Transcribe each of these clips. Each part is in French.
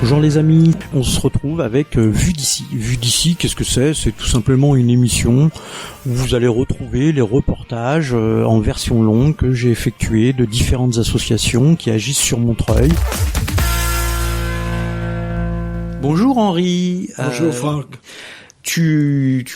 Bonjour les amis, on se retrouve avec Vue d'ici. Vue d'ici, qu'est-ce que c'est ? C'est tout simplement une émission où vous allez retrouver les reportages en version longue que j'ai effectués de différentes associations qui agissent sur Montreuil. Bonjour Henri. Bonjour Franck.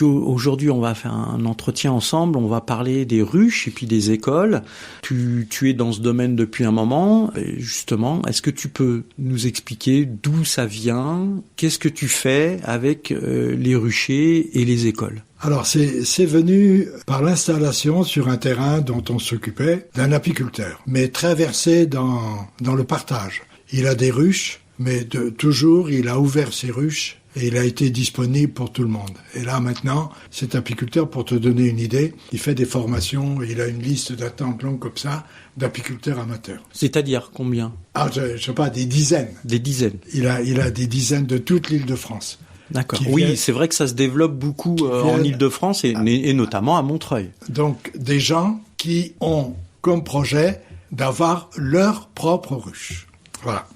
Aujourd'hui, on va faire un entretien ensemble. On va parler des ruches et puis des écoles. Tu es dans ce domaine depuis un moment. Et justement, est-ce que tu peux nous expliquer d'où ça vient ? Qu'est-ce que tu fais avec les ruchers et les écoles ? Alors, c'est venu par l'installation sur un terrain dont on s'occupait d'un apiculteur, mais très versé dans le partage. Il a des ruches, mais toujours, il a ouvert ses ruches. Et il a été disponible pour tout le monde. Et là, maintenant, cet apiculteur, pour te donner une idée, il fait des formations, il a une liste d'attente longue comme ça, d'apiculteurs amateurs. C'est-à-dire combien ? Ah, je sais pas, des dizaines. Des dizaines. Il a des dizaines de toute l'Île-de-France. D'accord. Oui, c'est vrai que ça se développe beaucoup en Île-de-France et notamment à Montreuil. Donc, des gens qui ont comme projet d'avoir leur propre ruche. Voilà.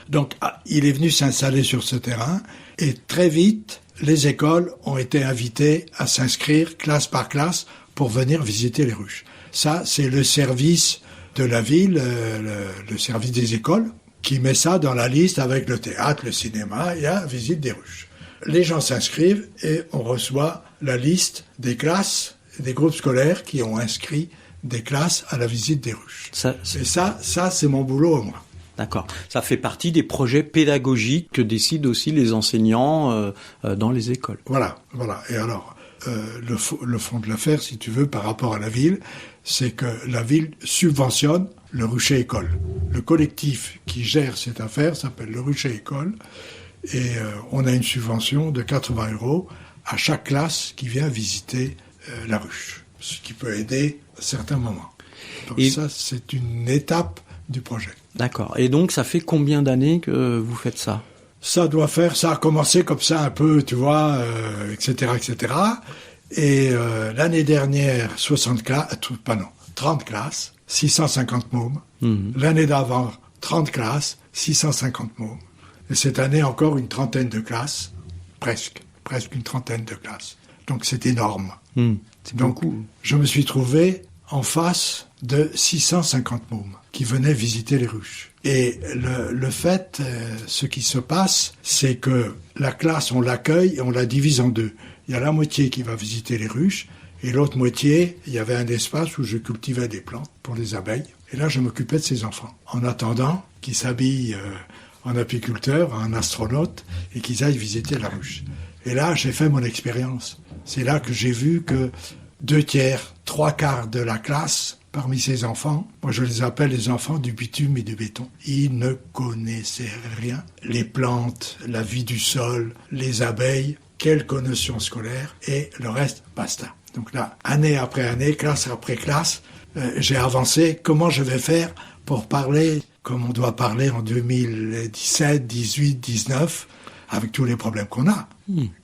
Donc, il est venu s'installer sur ce terrain. Et très vite, les écoles ont été invitées à s'inscrire classe par classe pour venir visiter les ruches. Ça, c'est le service de la ville, le service des écoles, qui met ça dans la liste avec le théâtre, le cinéma, il y a visite des ruches. Les gens s'inscrivent et on reçoit la liste des classes, des groupes scolaires qui ont inscrit des classes à la visite des ruches. Et ça, c'est mon boulot, moi. D'accord. Ça fait partie des projets pédagogiques que décident aussi les enseignants dans les écoles. Voilà. Et alors, le fond de l'affaire, si tu veux, par rapport à la ville, c'est que la ville subventionne le rucher école. Le collectif qui gère cette affaire s'appelle le rucher école. Et on a une subvention de 80 € à chaque classe qui vient visiter la ruche. Ce qui peut aider à certains moments. Donc ça, c'est une étape du projet. D'accord. Et donc, ça fait combien d'années que vous fai30 ça ? Ça a commencé comme ça un peu, tu vois, etc. Et l'année dernière, 30 classes, 650 mômes. Mmh. L'année d'avant, 30 classes, 650 mômes. Et cette année, encore une trentaine de classes, presque une trentaine de classes. Donc, c'est énorme. Mmh. C'est donc, beaucoup. Je me suis trouvé en face de 650 mômes qui venaient visiter les ruches. Et le fait, ce qui se passe, c'est que la classe, on l'accueille et on la divise en deux. Il y a la moitié qui va visiter les ruches et l'autre moitié, il y avait un espace où je cultivais des plantes pour les abeilles. Et là, je m'occupais de ces enfants. En attendant qu'ils s'habillent en apiculteur, en astronaute et qu'ils aillent visiter la ruche. Et là, j'ai fait mon expérience. C'est là que j'ai vu que 2/3, 3/4 de la classe, parmi ces enfants, moi je les appelle les enfants du bitume et du béton. Ils ne connaissaient rien. Les plantes, la vie du sol, les abeilles, quelques notions scolaires et le reste, basta. Donc là, année après année, classe après classe, j'ai avancé. Comment je vais faire pour parler comme on doit parler en 2017, 18, 19, avec tous les problèmes qu'on a.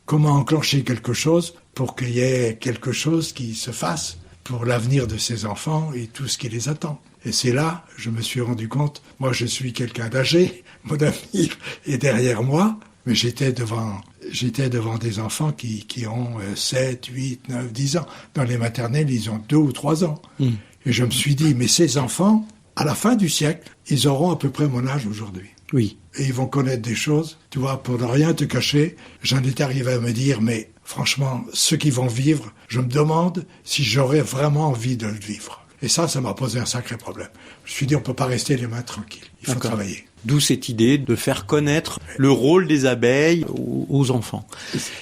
Comment enclencher quelque chose pour qu'il y ait quelque chose qui se fasse pour l'avenir de ces enfants et tout ce qui les attend. Et c'est là, je me suis rendu compte, moi je suis quelqu'un d'âgé, mon avenir est derrière moi, mais j'étais devant des enfants qui ont 7, 8, 9, 10 ans. Dans les maternelles, ils ont 2 ou 3 ans. Et je me suis dit, mais ces enfants, à la fin du siècle, ils auront à peu près mon âge aujourd'hui. Oui. Et ils vont connaître des choses, tu vois, pour ne rien te cacher, j'en étais arrivé à me dire, mais franchement, ceux qui vont vivre, je me demande si j'aurais vraiment envie de le vivre. Et ça m'a posé un sacré problème. Je me suis dit, on peut pas rester les mains tranquilles, il faut travailler. D'où cette idée de faire connaître le rôle des abeilles aux enfants.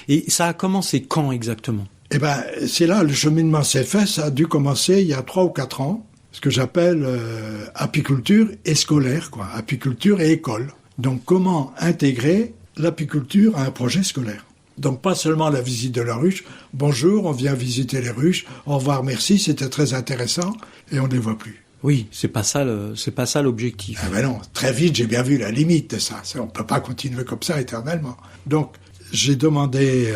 Et ça a commencé quand exactement ? Eh ben, c'est là, le cheminement s'est fait, ça a dû commencer il y a 3 ou 4 ans, ce que j'appelle apiculture et scolaire, quoi, apiculture et école. Donc, comment intégrer l'apiculture à un projet scolaire ? Donc, pas seulement la visite de la ruche. Bonjour, on vient visiter les ruches. Au revoir, merci, c'était très intéressant. Et on ne les voit plus. Oui, c'est pas ça l'objectif. Ah ben non, très vite, j'ai bien vu la limite de ça. On peut pas continuer comme ça éternellement. Donc, j'ai demandé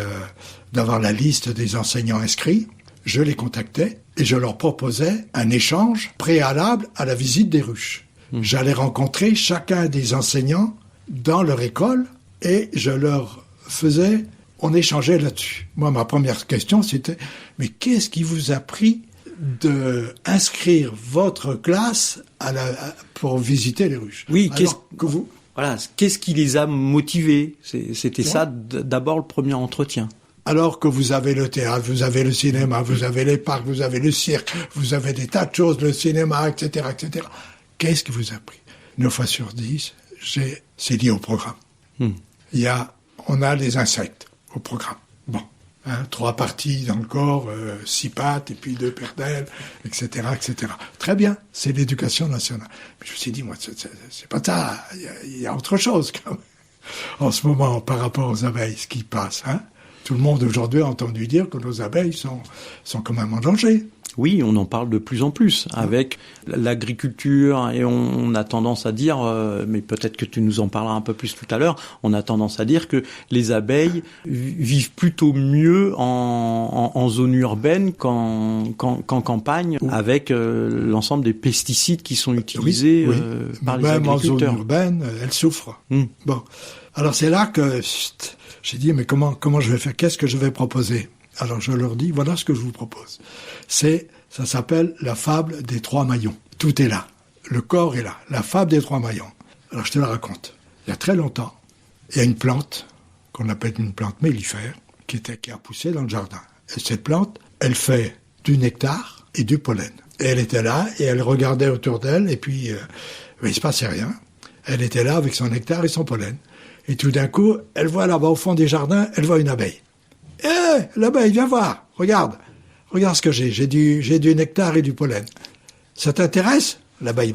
d'avoir la liste des enseignants inscrits. Je les contactais et je leur proposais un échange préalable à la visite des ruches. J'allais rencontrer chacun des enseignants dans leur école et je leur faisais, on échangeait là-dessus. Moi, ma première question, c'était, mais qu'est-ce qui vous a pris de inscrire votre classe pour visiter les ruches? Oui, qu'est-ce qui les a motivés? C'était ça d'abord le premier entretien. Alors que vous avez le théâtre, vous avez le cinéma, vous avez les parcs, vous avez le cirque, vous avez des tas de choses, le cinéma, etc., etc. Qu'est-ce qui vous a pris? 9 fois sur 10, c'est lié au programme. On a les insectes au programme. Bon. 3 parties dans le corps, 6 pattes, et puis 2 paires d'ailes, etc., etc. Très bien, c'est l'éducation nationale. Mais je me suis dit, moi, c'est pas ça. Il y a autre chose, quand même. En ce moment, par rapport aux abeilles, ce qui passe, Tout le monde aujourd'hui a entendu dire que nos abeilles sont quand même en danger. Oui, on en parle de plus en plus avec l'agriculture et on a tendance à dire, mais peut-être que tu nous en parleras un peu plus tout à l'heure, on a tendance à dire que les abeilles vivent plutôt mieux en zone urbaine qu'en campagne avec l'ensemble des pesticides qui sont utilisés par les agriculteurs. Même en zone urbaine, elles souffrent. Bon, alors c'est là que j'ai dit, mais comment je vais faire? Qu'est-ce que je vais proposer? Alors je leur dis, voilà ce que je vous propose. Ça s'appelle la fable des 3 maillons. Tout est là. Le corps est là. La fable des 3 maillons. Alors je te la raconte. Il y a très longtemps, il y a une plante, qu'on appelle une plante mellifère, qui a poussé dans le jardin. Et cette plante, elle fait du nectar et du pollen. Et elle était là, et elle regardait autour d'elle, et puis il se passait rien. Elle était là avec son nectar et son pollen. Et tout d'un coup, elle voit là-bas au fond des jardins, elle voit une abeille. L'abeille, viens voir, regarde ce que j'ai. J'ai du nectar et du pollen. Ça t'intéresse? L'abeille,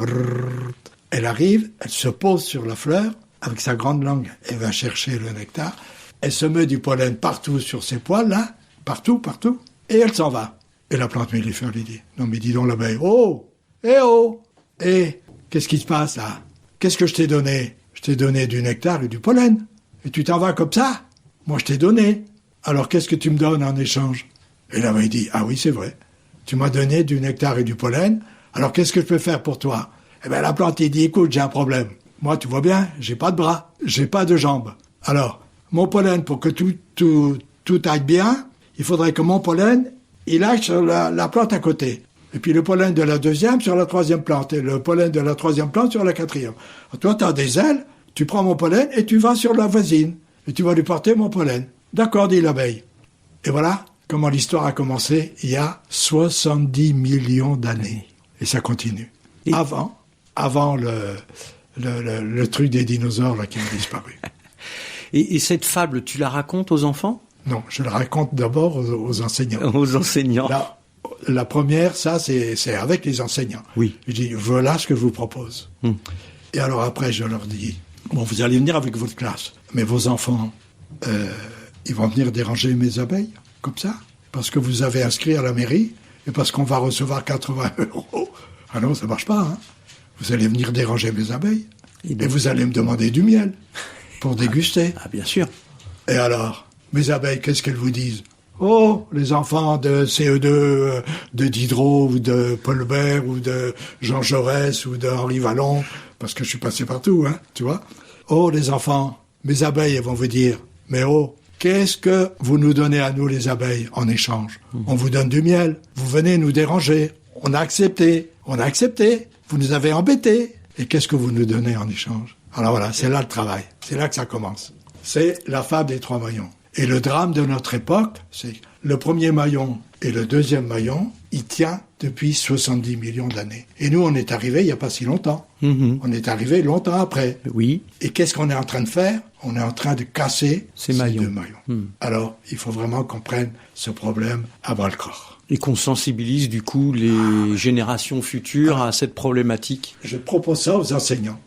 elle arrive, elle se pose sur la fleur, avec sa grande langue, elle va chercher le nectar, elle se met du pollen partout sur ses poils, là, partout, et elle s'en va. Et la plante mellifère lui dit, non mais dis donc l'abeille, qu'est-ce qui se passe là? Qu'est-ce que je t'ai donné? Je t'ai donné du nectar et du pollen. Et tu t'en vas comme ça? Moi je t'ai donné. Alors qu'est-ce que tu me donnes en échange? Et l'abeille dit, ah oui, c'est vrai. Tu m'as donné du nectar et du pollen, alors qu'est-ce que je peux faire pour toi? Eh bien la plante, il dit, écoute, j'ai un problème. Moi, tu vois bien, j'ai pas de bras, j'ai pas de jambes. Alors, mon pollen, pour que tout aille bien, il faudrait que mon pollen, il aille sur la plante à côté. Et puis le pollen de la deuxième sur la troisième plante, et le pollen de la troisième plante sur la quatrième. Alors, toi, tu as des ailes, tu prends mon pollen et tu vas sur la voisine. Et tu vas lui porter mon pollen. D'accord, dit l'abeille. Et voilà comment l'histoire a commencé il y a 70 millions d'années. Et ça continue. Et avant le truc des dinosaures là, qui ont disparu. Et cette fable, tu la racontes aux enfants? Non, je la raconte d'abord aux enseignants. Aux enseignants. La première, ça, c'est avec les enseignants. Oui. Je dis, voilà ce que je vous propose. Et alors après, je leur dis, bon, vous allez venir avec votre classe, mais vos enfants, ils vont venir déranger mes abeilles, comme ça, parce que vous avez inscrit à la mairie, et parce qu'on va recevoir 80 €. Ah non, ça marche pas, Vous allez venir déranger mes abeilles, et vous allez me demander du miel, pour déguster. Ah, bien sûr. Et alors, mes abeilles, qu'est-ce qu'elles vous disent? Oh, les enfants de CE2, de Diderot, ou de Paul Bert, ou de Jean Jaurès, ou de Henri Vallon, parce que je suis passé partout, tu vois. Oh, les enfants, mes abeilles, elles vont vous dire, mais qu'est-ce que vous nous donnez à nous, les abeilles, en échange? On vous donne du miel, vous venez nous déranger, on a accepté, vous nous avez embêtés, et qu'est-ce que vous nous donnez en échange? Alors voilà, c'est là le travail, c'est là que ça commence. C'est la fable des 3 maillons. Et le drame de notre époque, c'est le premier maillon et le deuxième maillon, il tient depuis 70 millions d'années. Et nous, on est arrivés il n'y a pas si longtemps. On est arrivés longtemps après. Oui. Et qu'est-ce qu'on est en train de faire? On est en train de casser ces 2 maillons. Alors, il faut vraiment qu'on prenne ce problème à bras-le-corps. Et qu'on sensibilise du coup les générations futures à cette problématique. Je propose ça aux enseignants.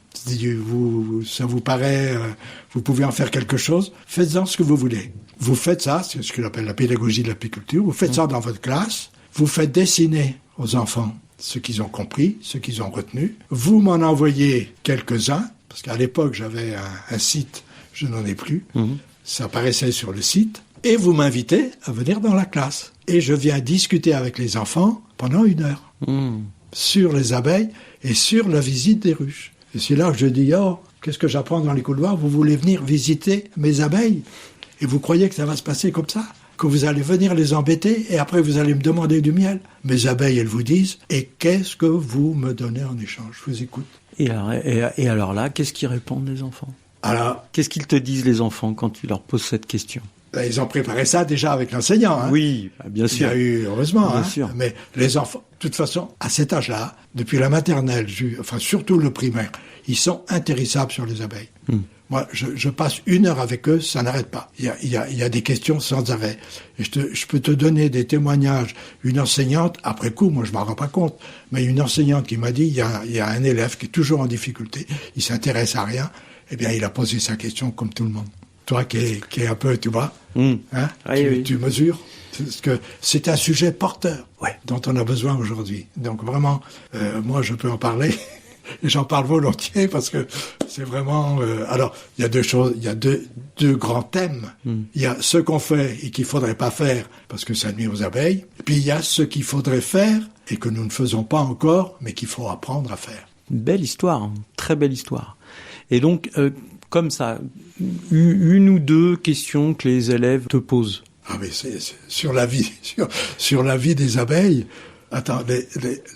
Ça vous paraît, vous pouvez en faire quelque chose, faites-en ce que vous voulez. Vous faites ça, c'est ce qu'on appelle la pédagogie de l'apiculture, vous faites ça dans votre classe, vous faites dessiner aux enfants ce qu'ils ont compris, ce qu'ils ont retenu. Vous m'en envoyez quelques-uns, parce qu'à l'époque j'avais un site, je n'en ai plus, ça apparaissait sur le site, et vous m'invitez à venir dans la classe. Et je viens discuter avec les enfants pendant 1 heure sur les abeilles et sur la visite des ruches. Et c'est là que je dis, qu'est-ce que j'apprends dans les couloirs? Vous voulez venir visiter mes abeilles? Et vous croyez que ça va se passer comme ça? Que vous allez venir les embêter et après vous allez me demander du miel? Mes abeilles, elles vous disent, et qu'est-ce que vous me donnez en échange? Je vous écoute. Et alors là, qu'est-ce qu'ils répondent les enfants? Alors, qu'est-ce qu'ils te disent les enfants quand tu leur poses cette question? Ils ont préparé ça déjà avec l'enseignant. Hein. Oui, bien sûr. Il y a eu, heureusement. Bien hein. sûr. Mais les enfants, de toute façon, à cet âge-là, depuis la maternelle, enfin surtout le primaire, ils sont intérissables sur les abeilles. Moi, je passe 1 heure avec eux, ça n'arrête pas. Il y a des questions sans arrêt. Et je peux te donner des témoignages. Une enseignante, après coup, moi je m'en rends pas compte, mais une enseignante qui m'a dit, il y a un élève qui est toujours en difficulté, il s'intéresse à rien, eh bien il a posé sa question comme tout le monde. Toi qui est un peu, tu vois, hein, oui. tu mesures. Parce que c'est un sujet porteur dont on a besoin aujourd'hui. Donc vraiment, moi je peux en parler. Et j'en parle volontiers parce que c'est vraiment... alors, il y a 2 choses, il y a deux grands thèmes. Il y a ce qu'on fait et qu'il faudrait pas faire parce que ça nuit aux abeilles. Et puis il y a ce qu'il faudrait faire et que nous ne faisons pas encore, mais qu'il faut apprendre à faire. Une belle histoire, hein, très belle histoire. Et donc, comme ça, 1 ou 2 questions que les élèves te posent. Ah mais c'est sur la vie, sur la vie des abeilles. Attends,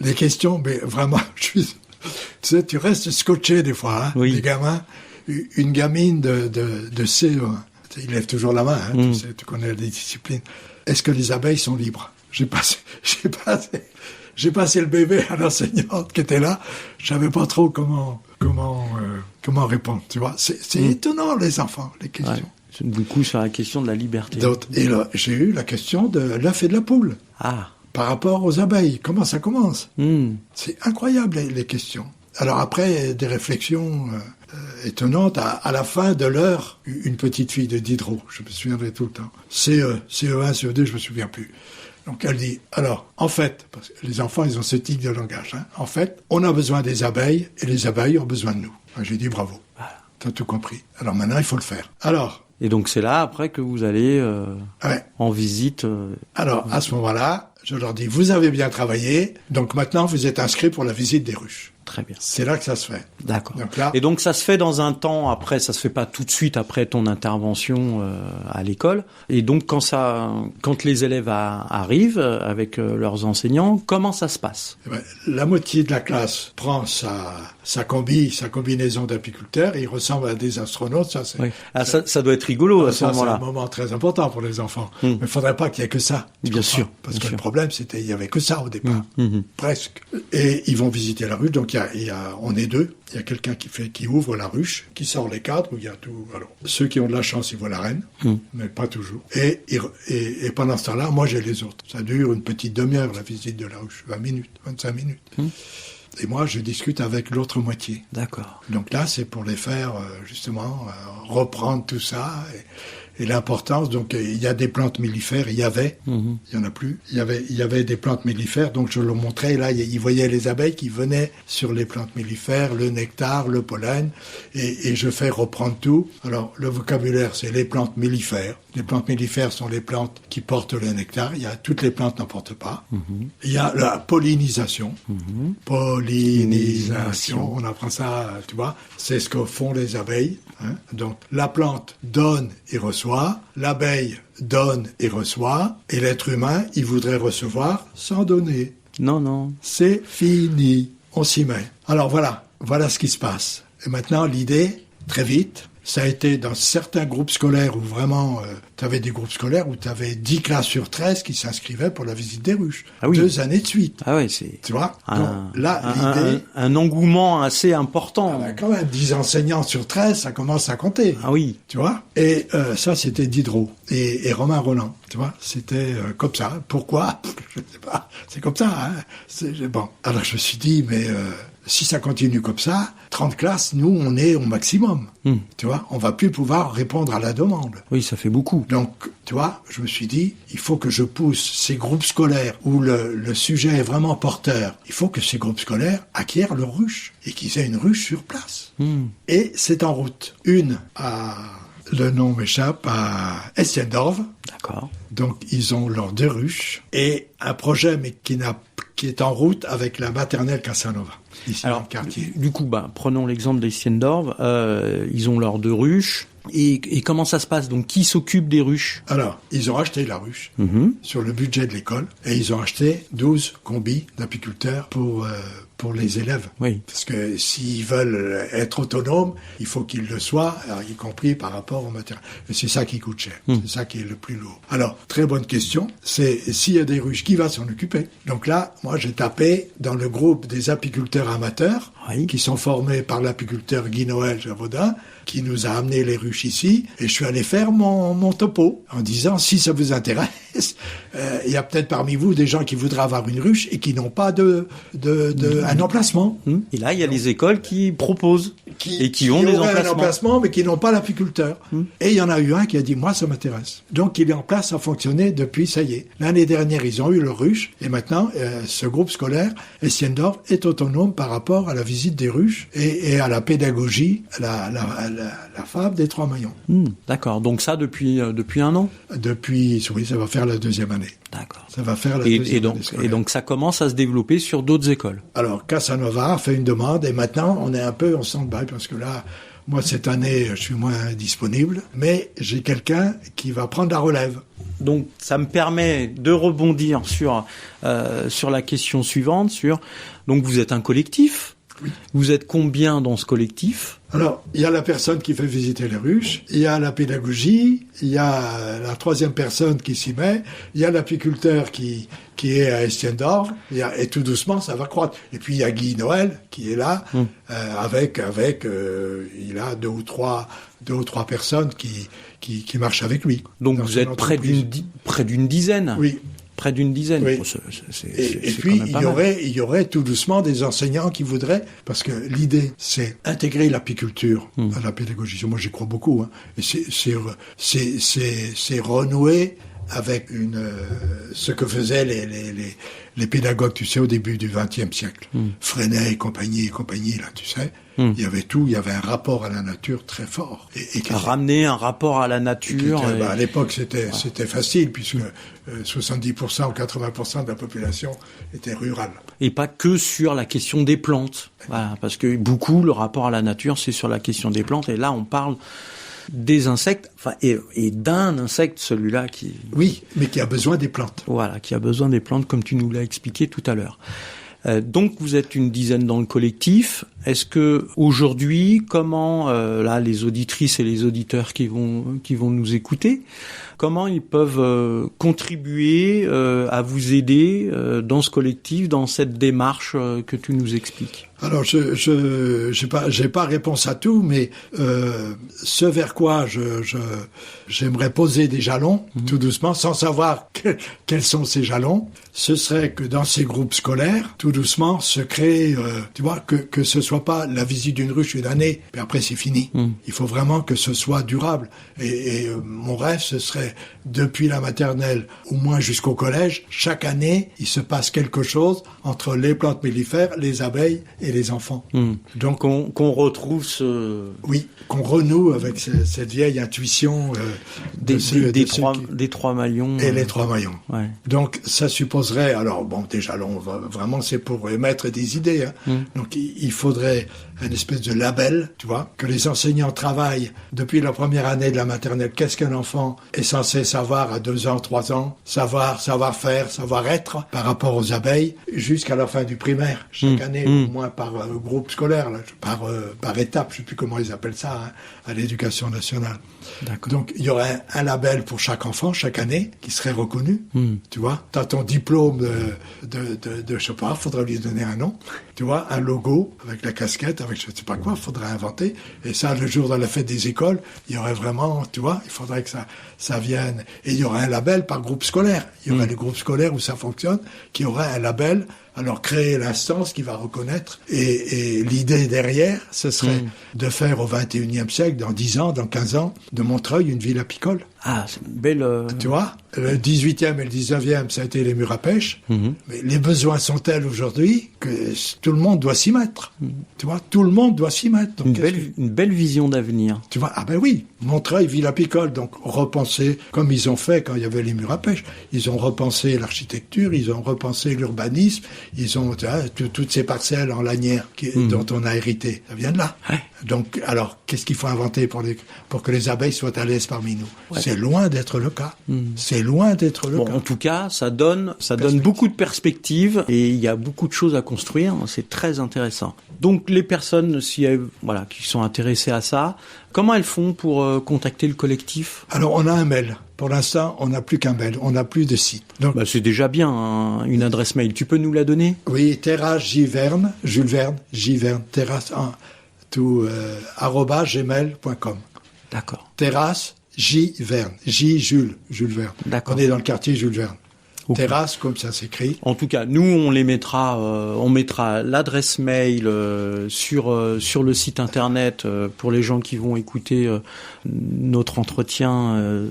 les questions, mais vraiment, tu sais, tu restes scotché des fois, hein, oui. Les gamins. Une gamine de CE1, il lève toujours la main, hein, tu sais, tu connais les disciplines. Est-ce que les abeilles sont libres? J'ai passé le bébé à l'enseignante qui était là. Je savais pas trop comment répondre, tu vois. C'est étonnant, les enfants, les questions. Ouais. C'est beaucoup sur la question de la liberté. Et là, j'ai eu la question de l'œuf et de la poule. Ah. Par rapport aux abeilles, comment ça commence? C'est incroyable, les questions. Alors après, des réflexions étonnantes. À la fin de l'heure, une petite fille de Diderot, je me souviendrai tout le temps. CE1, CE2, je me souviens plus. Donc elle dit, alors, en fait, parce que les enfants, ils ont ce tic de langage, hein, en fait, on a besoin des abeilles et les abeilles ont besoin de nous. J'ai dit bravo, t'as tout compris. Alors maintenant, il faut le faire. Alors... Et donc c'est là, après, que vous allez en visite. Alors, à ce moment-là, je leur dis, vous avez bien travaillé, donc maintenant, vous êtes inscrits pour la visite des ruches. Très bien. C'est là que ça se fait. D'accord. Donc là, et donc ça se fait dans un temps après, ça se fait pas tout de suite après ton intervention à l'école. Et donc quand les élèves arrivent avec leurs enseignants, comment ça se passe? La moitié de la classe prend sa combinaison d'apiculteurs et ils ressemblent à des astronautes. Ça, c'est, ça doit être rigolo à ce moment-là. C'est un moment très important pour les enfants. Mais il faudrait pas qu'il y ait que ça. Bien sûr. Parce que le problème, c'était il y avait que ça au départ. Presque. Et ils vont visiter la ruche. Donc on est 2. Il y a quelqu'un qui ouvre la ruche, qui sort les cadres, où il y a tout. Alors, ceux qui ont de la chance, ils voient la reine, mais pas toujours. Et pendant ce temps-là, moi, j'ai les autres. Ça dure une petite demi-heure, la visite de la ruche. 20 minutes, 25 minutes. Et moi, je discute avec l'autre moitié. D'accord. Donc là, c'est pour les faire, justement, reprendre tout ça. Et l'importance, donc il y a des plantes mellifères, il y en a plus, il y avait des plantes mellifères, donc je leur montrais, là, ils voyaient les abeilles qui venaient sur les plantes mellifères, le nectar, le pollen, et je fais reprendre tout. Alors, le vocabulaire, c'est les plantes mellifères. Les plantes mellifères sont les plantes qui portent le nectar, toutes les plantes n'en portent pas. Il y a la pollinisation. Pollinisation, on apprend ça, tu vois, c'est ce que font les abeilles. Hein. Donc, la plante donne et reçoit, l'abeille donne et reçoit, et l'être humain, il voudrait recevoir sans donner. Non. C'est fini. On s'y met. Alors voilà ce qui se passe. Et maintenant, l'idée, très vite, ça a été dans certains groupes scolaires où vraiment, tu avais des groupes scolaires où tu avais 10 classes sur 13 qui s'inscrivaient pour la visite des ruches. Ah oui. 2 années de suite. Ah oui, c'est... Tu vois? Donc, là, l'idée... Un engouement assez important. Quand même, 10 enseignants sur 13, ça commence à compter. Ah oui. Tu vois? Et ça, c'était Diderot et Romain Rolland. Tu vois? C'était comme ça. Pourquoi? Je sais pas. C'est comme ça, hein? Bon. Alors, je me suis dit, mais... si ça continue comme ça, 30 classes, nous, on est au maximum. Tu vois, on va plus pouvoir répondre à la demande. Oui, ça fait beaucoup. Donc, tu vois, je me suis dit, il faut que je pousse ces groupes scolaires où le sujet est vraiment porteur. Il faut que ces groupes scolaires acquièrent leur ruche et qu'ils aient une ruche sur place. Et c'est en route. Le nom m'échappe, à Estiendorf. D'accord. Donc, ils ont leurs 2 ruches et un projet, mais qui qui est en route avec la maternelle Casanova, ici dans Alors, le quartier. du coup, prenons l'exemple des Siendorf. Ils ont leurs 2 ruches. Et comment ça se passe? Donc, qui s'occupe des ruches? Alors, ils ont acheté la ruche sur le budget de l'école et ils ont acheté 12 combis d'apiculteurs pour les élèves. Oui. Parce que s'ils veulent être autonomes, il faut qu'ils le soient, y compris par rapport au matériel. Et c'est ça qui coûte cher. C'est ça qui est le plus lourd. Alors, très bonne question. C'est s'il y a des ruches, qui va s'en occuper? Donc là, moi, j'ai tapé dans le groupe des apiculteurs amateurs qui sont formés par l'apiculteur Guy-Noël Javaudin, qui nous a amené les ruches ici, et je suis allé faire mon topo, en disant, si ça vous intéresse, il y a peut-être parmi vous des gens qui voudraient avoir une ruche et qui n'ont pas un emplacement. Et là, il y a les écoles qui proposent et qui ont des un emplacement, mais qui n'ont pas l'apiculteur. Et il y en a eu un qui a dit, moi, ça m'intéresse. Donc, il est en place à fonctionner depuis, ça y est. L'année dernière, ils ont eu leur ruche, et maintenant, ce groupe scolaire, Siendorf, est autonome par rapport à la visite des ruches et à la pédagogie, la fable des 3 maillons. D'accord. Donc ça, depuis 1 an? Oui, ça va faire la 2e année. D'accord. Ça va faire la 2e année scolaire. Et donc ça commence à se développer sur d'autres écoles. Alors, Casanova a fait une demande et maintenant, on s'en bat parce que là, moi, cette année, je suis moins disponible, mais j'ai quelqu'un qui va prendre la relève. Donc, ça me permet de rebondir sur la question suivante, donc vous êtes un collectif. Oui. Vous êtes combien dans ce collectif? Alors, il y a la personne qui fait visiter les ruches, il y a la pédagogie, il y a la 3e personne qui s'y met, il y a l'apiculteur qui est à Siendorf, et tout doucement, ça va croître. Et puis, il y a Guy-Noël qui est là, il a 2 ou 3 personnes qui marchent avec lui. Donc, vous êtes près d'une dizaine? Oui. Près d'une dizaine. Oui. Et puis, il y aurait tout doucement des enseignants qui voudraient, parce que l'idée, c'est intégrer l'apiculture à la pédagogie. Moi, j'y crois beaucoup. Et c'est renouer avec ce que faisaient les pédagogues, tu sais, au début du XXe siècle. Freinet et compagnie, là, tu sais. Il y avait tout, il y avait un rapport à la nature très fort. Ramener un rapport à la nature. À l'époque, c'était facile, puisque 70% ou 80% de la population était rurale. Et pas que sur la question des plantes. Voilà, parce que beaucoup, le rapport à la nature, c'est sur la question des plantes. Et là, on parle des insectes, et d'un insecte, celui-là qui... Oui, mais qui a besoin des plantes. Voilà, qui a besoin des plantes, comme tu nous l'as expliqué tout à l'heure. Donc vous êtes une dizaine dans le collectif. Est-ce que aujourd'hui, comment là les auditrices et les auditeurs qui vont nous écouter, comment ils peuvent contribuer à vous aider dans ce collectif, dans cette démarche que tu nous expliques? Alors, j'ai pas réponse à tout, mais ce vers quoi j'aimerais poser des jalons, tout doucement, sans savoir quels sont ces jalons, ce serait que dans ces groupes scolaires, tout doucement, se crée, tu vois, que ce soit pas la visite d'une ruche une année, puis après c'est fini. Il faut vraiment que ce soit durable. Et mon rêve, ce serait, depuis la maternelle, au moins jusqu'au collège, chaque année, il se passe quelque chose entre les plantes mellifères, les abeilles et les enfants. Donc qu'on retrouve Oui, qu'on renoue avec cette vieille intuition des 3 maillons. Et les 3 maillons. Ouais. Donc ça supposerait, alors bon, déjà vraiment c'est pour émettre des idées. Donc il faudrait une espèce de label, tu vois, que les enseignants travaillent depuis la première année de la maternelle. Qu'est-ce qu'un enfant est censé savoir à 2 ans, 3 ans, savoir-faire, savoir-être par rapport aux abeilles, jusqu'à la fin du primaire. Chaque année, au moins par groupe scolaire, là, par étape, je sais plus comment ils appellent ça, à l'éducation nationale. D'accord. Donc il y aurait un label pour chaque enfant, chaque année, qui serait reconnu. Tu vois, t'as ton diplôme de je sais pas, faudrait lui donner un nom. Tu vois, un logo avec la casquette, avec je sais pas quoi, faudrait inventer. Et ça, le jour de la fête des écoles, il y aurait vraiment, tu vois, il faudrait que ça vienne. Et il y aurait un label par groupe scolaire. Il y aurait les groupes scolaires où ça fonctionne, qui aurait un label. Alors créer l'instance qui va reconnaître. Et l'idée derrière, ce serait de faire au XXIe siècle, dans 10 ans, dans 15 ans, de Montreuil une ville apicole. Ah, c'est une belle... Tu vois, le 18e et le 19e, ça a été les murs à pêche. Mais les besoins sont tels aujourd'hui que tout le monde doit s'y mettre. Tu vois, tout le monde doit s'y mettre. Donc, une belle vision d'avenir. Tu vois, ah ben oui. Montreuil, Villa-Picole, donc repenser, comme ils ont fait quand il y avait les murs à pêche, ils ont repensé l'architecture, ils ont repensé l'urbanisme, ils ont toutes ces parcelles en lanière dont on a hérité, ça vient de là. Ouais. Donc, alors, qu'est-ce qu'il faut inventer pour que les abeilles soient à l'aise parmi nous? Ouais. C'est loin d'être le cas. C'est loin d'être le cas. En tout cas, ça donne beaucoup de perspectives et il y a beaucoup de choses à construire. C'est très intéressant. Donc, les personnes, qui sont intéressées à ça, comment elles font pour contacter le collectif? Alors, on a un mail. Pour l'instant, on n'a plus qu'un mail. On n'a plus de site. Donc, c'est déjà bien, une adresse mail. Tu peux nous la donner? Oui, terrasse Giverne, Jules Verne, Giverne, terrasse, @gmail.com. D'accord. Terrasse Giverne, Jules Verne. D'accord. On est dans le quartier Jules Verne. Okay. Terrasse, comme ça s'écrit. En tout cas, nous, on mettra l'adresse mail sur le site internet pour les gens qui vont écouter notre entretien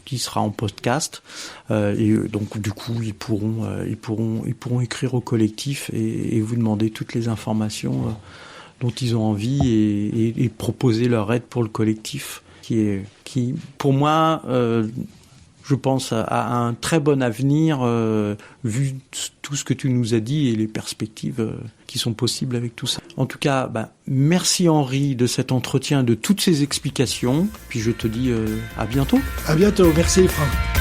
qui sera en podcast. Et donc, du coup, ils pourront écrire au collectif et vous demander toutes les informations dont ils ont envie et proposer leur aide pour le collectif, qui pour moi, je pense, a un très bon avenir, vu tout ce que tu nous as dit et les perspectives qui sont possibles avec tout ça. En tout cas, merci Henri de cet entretien, de toutes ces explications. Puis je te dis à bientôt. À bientôt. Merci Franck.